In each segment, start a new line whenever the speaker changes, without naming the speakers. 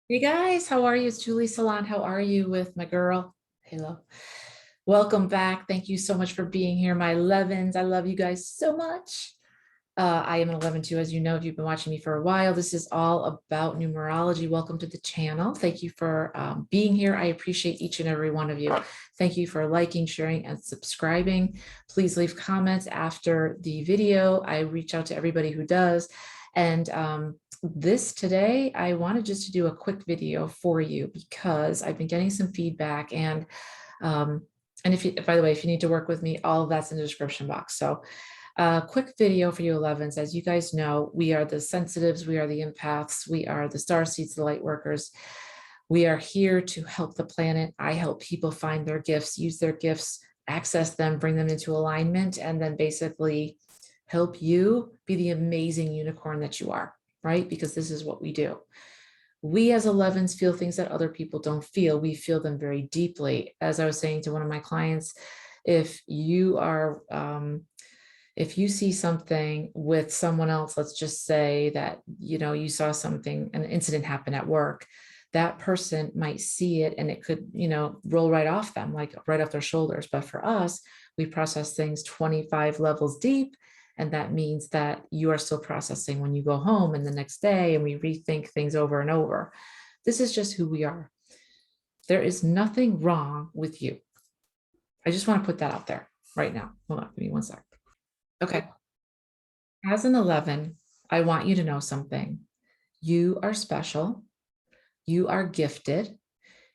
Hey guys, how are you? It's Julie Saillant. How are you with my girl? Hello. Welcome back. Thank you so much for being here, my 11s. I love you guys so much. I am an 11 too, as you know, if you've been watching me for a while. This is all about numerology. Welcome to the channel. Thank you for being here. I appreciate each and every one of you. Thank you for liking, sharing, and subscribing. Please leave comments after the video. I reach out to everybody who does. And this today, I wanted just to do a quick video for you because I've been getting some feedback and if you, by the way, if you need to work with me, all of that's in the description box. So quick video for you 11s. As you guys know, we are the sensitives, we are the empaths, we are the star seeds, the light workers. We are here to help the planet. I help people find their gifts, use their gifts, access them, bring them into alignment, and then basically help you be the amazing unicorn that you are, right? Because this is what we do. We as 11s feel things that other people don't feel. We feel them very deeply. As I was saying to one of my clients, if you are if you see something with someone else, let's just say that, you saw something, an incident happen at work, that person might see it and it could, roll right off them, like right off their shoulders. But for us, we process things 25 levels deep. And that means that you are still processing when you go home and the next day, and we rethink things over and over. This is just who we are. There is nothing wrong with you. I just want to put that out there right now. Hold on, give me one sec. Okay. As an 11, I want you to know something. You are special. You are gifted.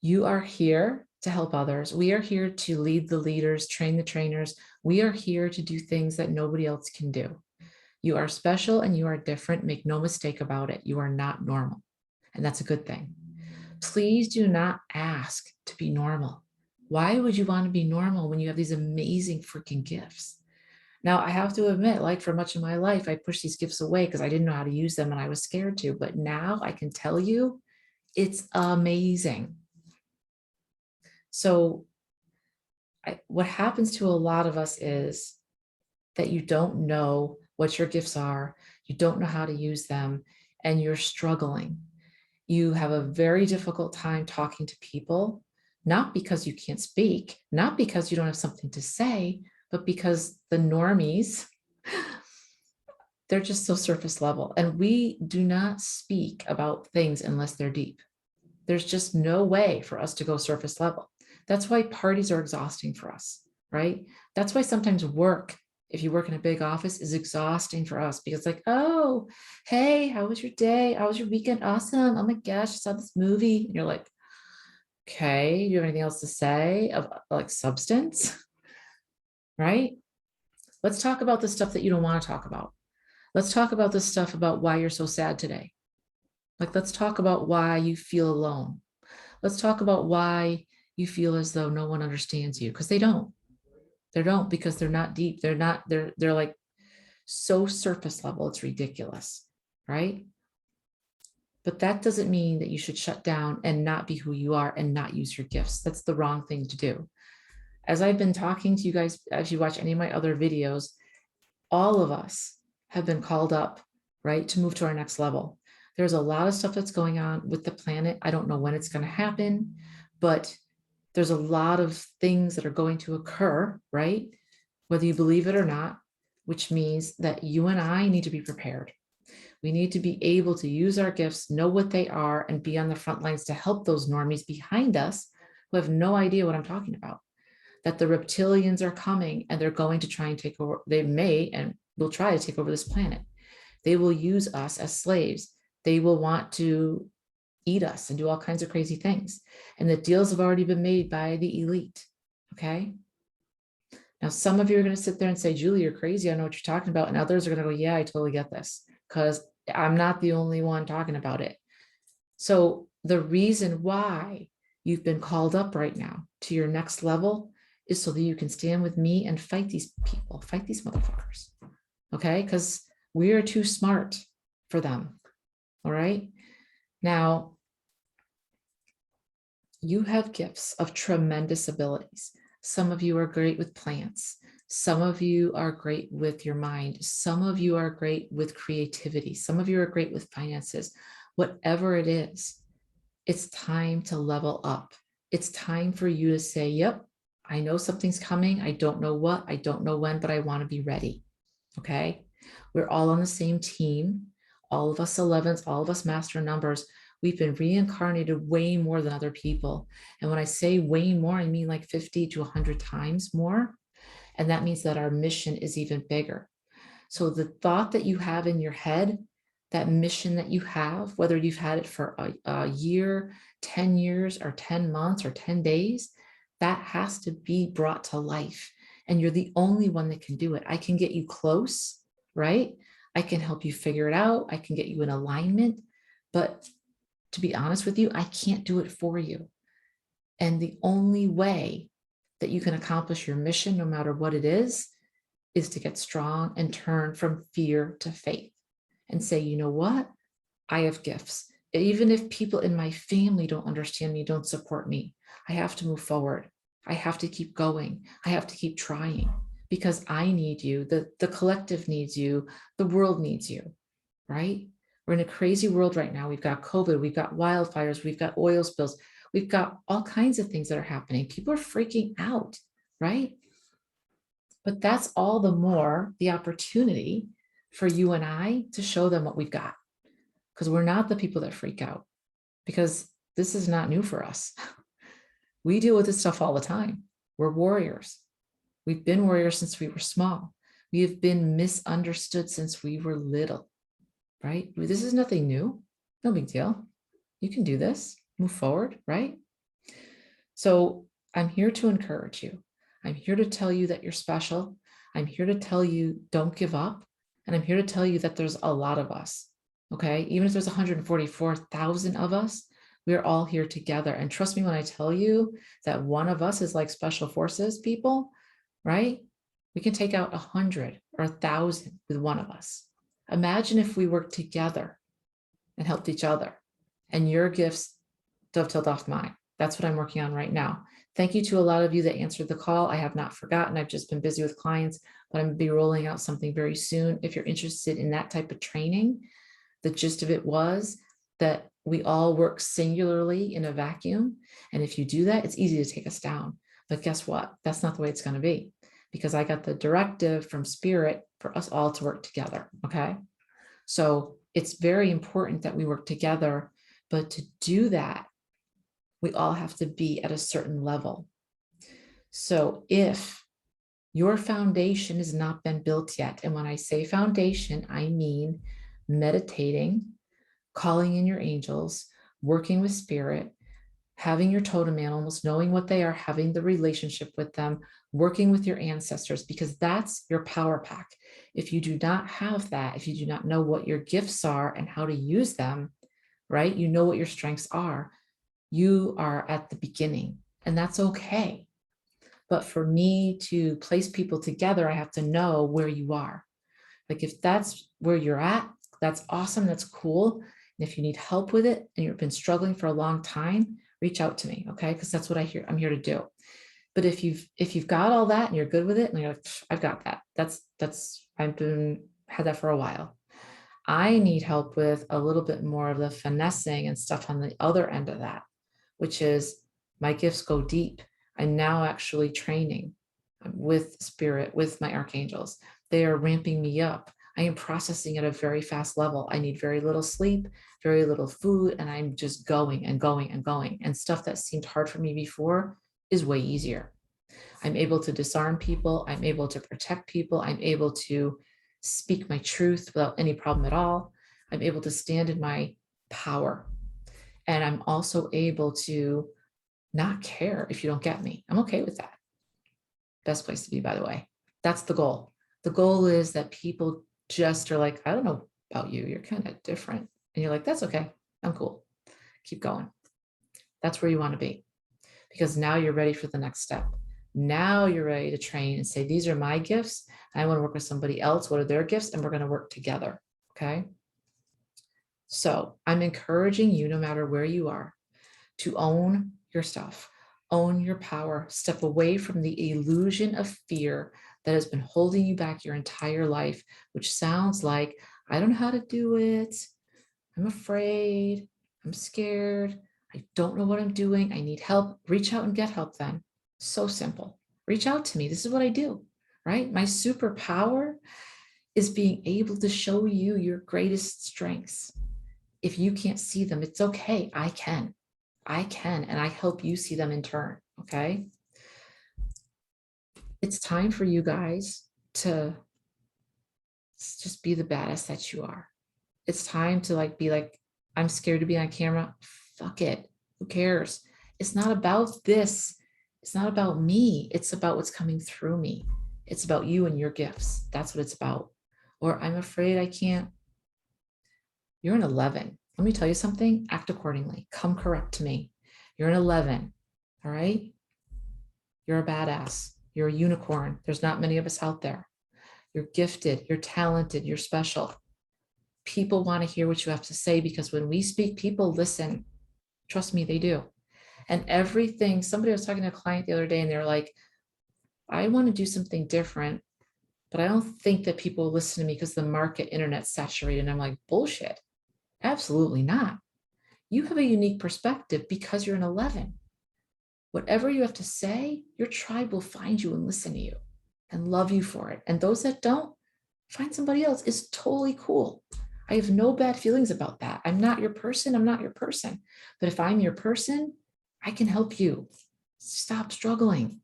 You are here to help others. We are here to lead the leaders, train the trainers. We are here to do things that nobody else can do. You are special and you are different. Make no mistake about it. You are not normal. And that's a good thing. Please do not ask to be normal. Why would you want to be normal when you have these amazing freaking gifts? Now, I have to admit, like for much of my life, I pushed these gifts away because I didn't know how to use them and I was scared to. But now I can tell you, it's amazing. So what happens to a lot of us is that you don't know what your gifts are, you don't know how to use them, and you're struggling. You have a very difficult time talking to people, not because you can't speak, not because you don't have something to say, but because the normies, they're just so surface level. And we do not speak about things unless they're deep. There's just no way for us to go surface level. That's why parties are exhausting for us, right? That's why sometimes work, if you work in a big office, is exhausting for us because like, oh, hey, how was your day? How was your weekend? Awesome. Oh my gosh, I saw this movie. And you're like, okay, do you have anything else to say of like substance? Right? Let's talk about the stuff that you don't want to talk about. Let's talk about the stuff about why you're so sad today. Like, let's talk about why you feel alone. Let's talk about why you feel as though no one understands you, because they don't. They don't, because they're not deep. They're like so surface level. It's ridiculous, right? But that doesn't mean that you should shut down and not be who you are and not use your gifts. That's the wrong thing to do. As I've been talking to you guys, if you watch any of my other videos, all of us have been called up, right, to move to our next level. There's a lot of stuff that's going on with the planet. I don't know when it's going to happen, but there's a lot of things that are going to occur, right? Whether you believe it or not, which means that you and I need to be prepared. We need to be able to use our gifts, know what they are, and be on the front lines to help those normies behind us who have no idea what I'm talking about. That the reptilians are coming and they're going to try and take over. They may and will try to take over this planet. They will use us as slaves. They will want to eat us and do all kinds of crazy things. And the deals have already been made by the elite. Okay. Now, some of you are going to sit there and say, Julie, you're crazy. I know what you're talking about. And others are going to go, yeah, I totally get this, because I'm not the only one talking about it. So the reason why you've been called up right now to your next level is so that you can stand with me and fight these people, fight these motherfuckers. Okay. Because we are too smart for them. All right. Now, you have gifts of tremendous abilities. Some of you are great with plants. Some of you are great with your mind. Some of you are great with creativity. Some of you are great with finances. Whatever it is, It's time to level up. It's time for you to say, yep, I know something's coming. I don't know what, I don't know when, but I want to be ready. Okay. We're all on the same team. All of us 11s, all of us master numbers. We've been reincarnated way more than other people. And when I say way more, I mean like 50 to 100 times more. And that means that our mission is even bigger. So the thought that you have in your head, that mission that you have, whether you've had it for a year, 10 years, or 10 months, or 10 days, that has to be brought to life. And you're the only one that can do it. I can get you close, right? I can help you figure it out. I can get you in alignment. But to be honest with you, I can't do it for you. And the only way that you can accomplish your mission, no matter what it is to get strong and turn from fear to faith and say, you know what? I have gifts. Even if people in my family don't understand me, don't support me, I have to move forward. I have to keep going. I have to keep trying because I need you. The collective needs you. The world needs you, right? We're in a crazy world right now. We've got COVID, we've got wildfires, we've got oil spills, we've got all kinds of things that are happening. People are freaking out, right? But that's all the more the opportunity for you and I to show them what we've got, because we're not the people that freak out, because this is not new for us. We deal with this stuff all the time. We're warriors. We've been warriors since we were small. We have been misunderstood since we were little, right? This is nothing new. No big deal. You can do this. Move forward, right? So I'm here to encourage you. I'm here to tell you that you're special. I'm here to tell you don't give up. And I'm here to tell you that there's a lot of us, okay? Even if there's 144,000 of us, we're all here together. And trust me when I tell you that one of us is like special forces people, right? We can take out 100 or 1,000 with one of us. Imagine if we worked together and helped each other and your gifts dovetailed off mine. That's what I'm working on right now. Thank you to a lot of you that answered the call. I have not forgotten. I've just been busy with clients, but I'm going to be rolling out something very soon. If you're interested in that type of training, the gist of it was that we all work singularly in a vacuum. And if you do that, it's easy to take us down. But guess what? That's not the way it's going to be, because I got the directive from Spirit for us all to work together. Okay. So it's very important that we work together. But to do that, we all have to be at a certain level. So if your foundation has not been built yet, and when I say foundation, I mean meditating, calling in your angels, working with spirit, having your totem animals, knowing what they are, having the relationship with them, working with your ancestors, because that's your power pack. If you do not have that, if you do not know what your gifts are and how to use them, right? You know what your strengths are. You are at the beginning, and that's okay. But for me to place people together, I have to know where you are. Like if that's where you're at, that's awesome. That's cool. And if you need help with it and you've been struggling for a long time, reach out to me. Okay. Because that's what I'm here to do. But if you've got all that and you're good with it, and you're like, I've got that. I've had that for a while. I need help with a little bit more of the finessing and stuff on the other end of that, which is my gifts go deep. I'm now actually training with spirit, with my archangels. They are ramping me up. I am processing at a very fast level. I need very little sleep, very little food, and I'm just going and going and going. And stuff that seemed hard for me before is way easier. I'm able to disarm people. I'm able to protect people. I'm able to speak my truth without any problem at all. I'm able to stand in my power. And I'm also able to not care if you don't get me. I'm okay with that. Best place to be, by the way. That's the goal. The goal is that people just are like, I don't know about you. You're kind of different. And you're like, that's okay. I'm cool. Keep going. That's where you want to be, because now you're ready for the next step. Now you're ready to train and say, these are my gifts. I want to work with somebody else. What are their gifts? And we're going to work together. Okay. So I'm encouraging you, no matter where you are, to own your stuff, own your power, step away from the illusion of fear that has been holding you back your entire life, which sounds like, I don't know how to do it. I'm afraid. I'm scared. I don't know what I'm doing. I need help. Reach out and get help then. So simple. Reach out to me. This is what I do, right? My superpower is being able to show you your greatest strengths. If you can't see them, it's okay. I can. And I help you see them in turn. Okay. It's time for you guys to just be the badass that you are. It's time to like be like, I'm scared to be on camera. Fuck it. Who cares? It's not about this. It's not about me. It's about what's coming through me. It's about you and your gifts. That's what it's about. Or I'm afraid I can't. You're an 11. Let me tell you something. Act accordingly. Come correct to me. You're an 11. All right. You're a badass. You're a unicorn. There's not many of us out there. You're gifted. You're talented. You're special. People want to hear what you have to say because when we speak, people listen. Trust me, they do. And everything, somebody was talking to a client the other day and they were like, I want to do something different, but I don't think that people listen to me because the market internet's saturated. And I'm like, bullshit. Absolutely not. You have a unique perspective because you're an 11. Whatever you have to say, your tribe will find you and listen to you and love you for it. And those that don't, find somebody else. It's totally cool. I have no bad feelings about that. I'm not your person. I'm not your person. But if I'm your person, I can help you. Stop struggling.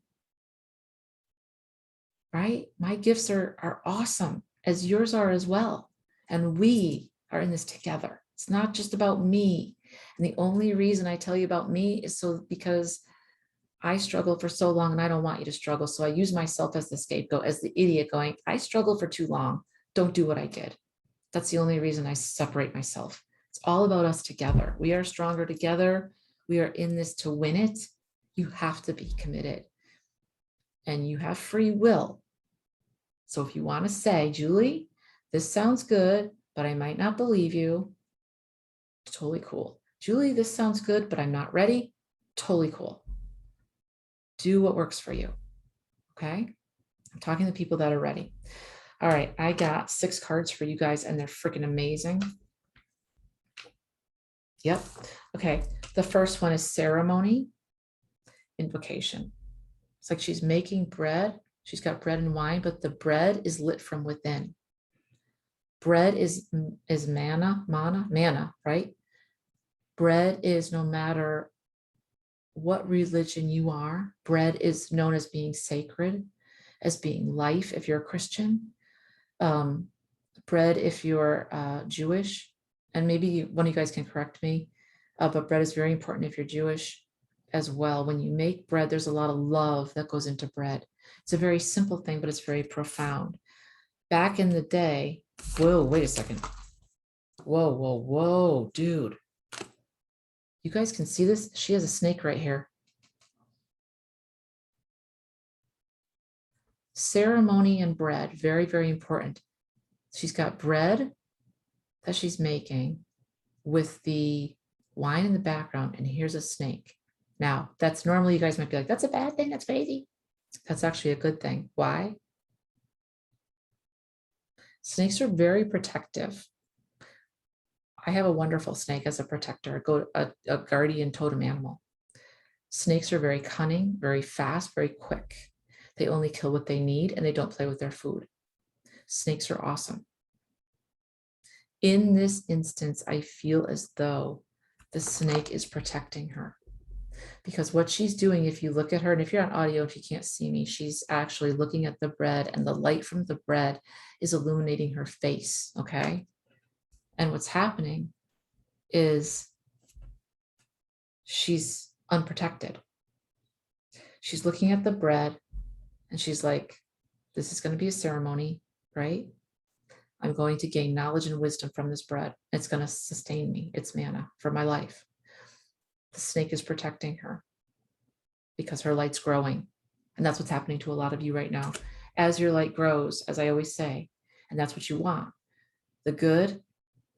Right? My gifts are awesome, as yours are as well. And we are in this together. It's not just about me. And the only reason I tell you about me is because I struggled for so long and I don't want you to struggle. So I use myself as the scapegoat, as the idiot going, I struggled for too long. Don't do what I did. That's the only reason I separate myself. It's all about us together. We are stronger together. We are in this to win it. You have to be committed. And you have free will. So if you want to say, Julie, this sounds good, but I might not believe you. Totally cool. Julie, this sounds good, but I'm not ready. Totally cool. Do what works for you. Okay? I'm talking to people that are ready. All right, I got 6 cards for you guys, and they're freaking amazing. Yep. Okay, the first one is ceremony, invocation. It's like she's making bread. She's got bread and wine, but the bread is lit from within. Bread is manna, right? Bread is, no matter what religion you are, bread is known as being sacred, as being life if you're a Christian. Bread if you're Jewish, and maybe one of you guys can correct me, but bread is very important if you're Jewish as well. When you make bread, there's a lot of love that goes into bread. It's a very simple thing, but it's very profound. Back in the day, whoa, wait a second. Whoa, dude. You guys can see this? She has a snake right here. Ceremony and bread, very, very important. She's got bread that she's making with the wine in the background, and here's a snake. Now, that's normally, you guys might be like, that's a bad thing, that's crazy. That's actually a good thing. Why? Snakes are very protective. I have a wonderful snake as a protector, a guardian totem animal. Snakes are very cunning, very fast, very quick. They only kill what they need and they don't play with their food. Snakes are awesome. In this instance, I feel as though the snake is protecting her. Because what she's doing, if you look at her, and if you're on audio, if you can't see me, she's actually looking at the bread, and the light from the bread is illuminating her face, okay? And what's happening is she's unprotected. She's looking at the bread, and she's like, this is going to be a ceremony, right? I'm going to gain knowledge and wisdom from this bread. It's going to sustain me. It's manna for my life. The snake is protecting her because her light's growing. And that's what's happening to a lot of you right now. As your light grows, as I always say, and that's what you want. The good,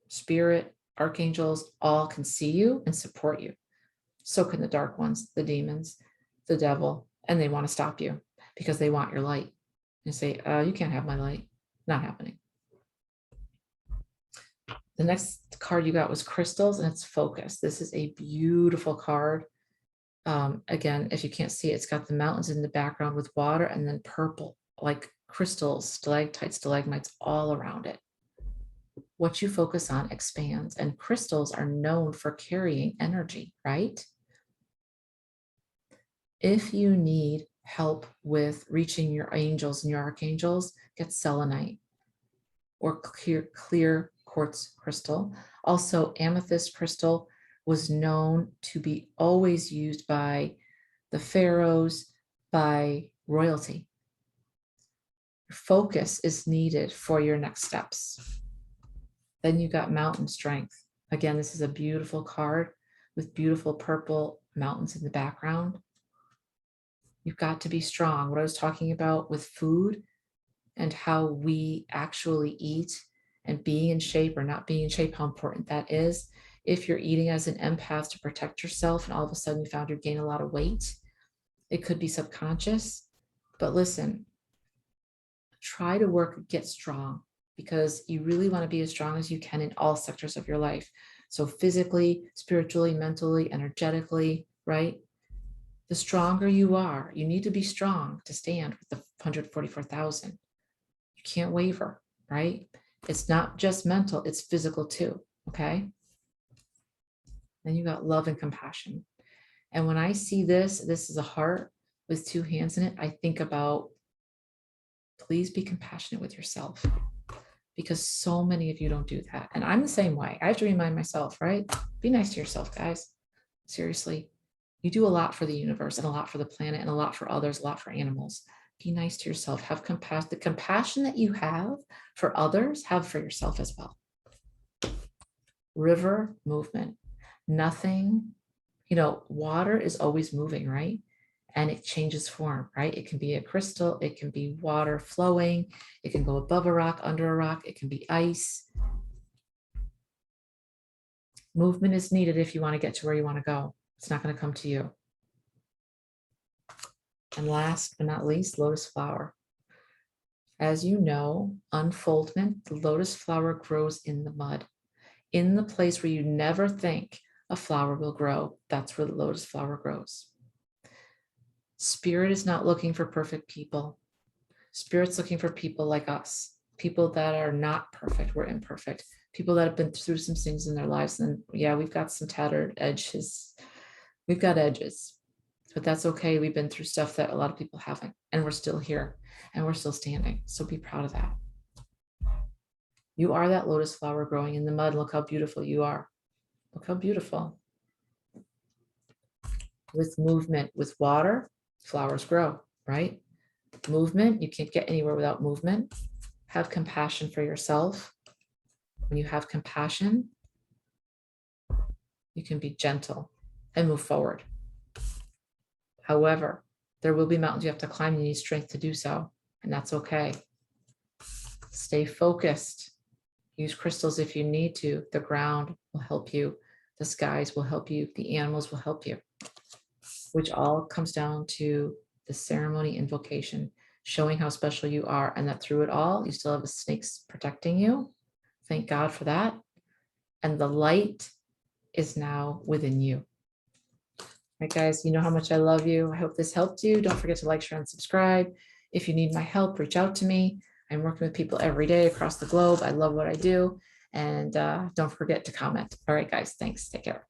spirit, archangels, all can see you and support you. So can the dark ones, the demons, the devil, and they want to stop you because they want your light. And say, you can't have my light. Not happening. The next card you got was crystals, and it's focus. This is a beautiful card. Again, if you can't see it, it's got the mountains in the background with water and then purple, like crystals, stalactites, stalagmites all around it. What you focus on expands, and crystals are known for carrying energy, right? If you need help with reaching your angels and your archangels, get selenite or clear quartz crystal. Also, amethyst crystal was known to be always used by the pharaohs, by royalty. Focus is needed for your next steps. Then you got mountain strength. Again, this is a beautiful card with beautiful purple mountains in the background. You've got to be strong. What I was talking about with food and how we actually eat and being in shape or not being in shape, how important that is. If you're eating as an empath to protect yourself and all of a sudden you found you gain a lot of weight, it could be subconscious. But listen, try to get strong, because you really want to be as strong as you can in all sectors of your life. So physically, spiritually, mentally, energetically, right? The stronger you are, you need to be strong to stand with the 144,000. You can't waver, right? It's not just mental, it's physical too, okay? Then you got love and compassion. And when I see this is a heart with two hands in it, I think about, please be compassionate with yourself, because so many of you don't do that. And I'm the same way. I have to remind myself, right? Be nice to yourself, guys. Seriously. You do a lot for the universe and a lot for the planet and a lot for others, a lot for animals. Be nice to yourself. Have compassion. The compassion that you have for others, have for yourself as well. River movement. Nothing, water is always moving, right? And it changes form, right? It can be a crystal, it can be water flowing, it can go above a rock, under a rock, it can be ice. Movement is needed if you want to get to where you want to go. It's not going to come to you. And last but not least, lotus flower. As you know, unfoldment, the lotus flower grows in the mud, in the place where you never think a flower will grow. That's where the lotus flower grows. Spirit is not looking for perfect people. Spirit's looking for people like us, people that are not perfect. We're imperfect. People that have been through some things in their lives. And yeah, we've got some tattered edges. We've got edges, but that's okay. We've been through stuff that a lot of people haven't, and we're still here and we're still standing. So be proud of that. You are that lotus flower growing in the mud. Look how beautiful you are. Look how beautiful. With movement, with water, flowers grow, right? Movement, you can't get anywhere without movement. Have compassion for yourself. When you have compassion, you can be gentle and move forward. However, there will be mountains you have to climb. You need strength to do so, and that's okay. Stay focused. Use crystals if you need to. The ground will help you. The skies will help you. The animals will help you, which all comes down to the ceremony invocation, showing how special you are, and that through it all, you still have the snakes protecting you. Thank God for that. And the light is now within you. All right, guys, you know how much I love you. I hope this helped you. Don't forget to like, share, and subscribe. If you need my help, reach out to me. I'm working with people every day across the globe. I love what I do. And don't forget to comment. All right, guys, thanks. Take care.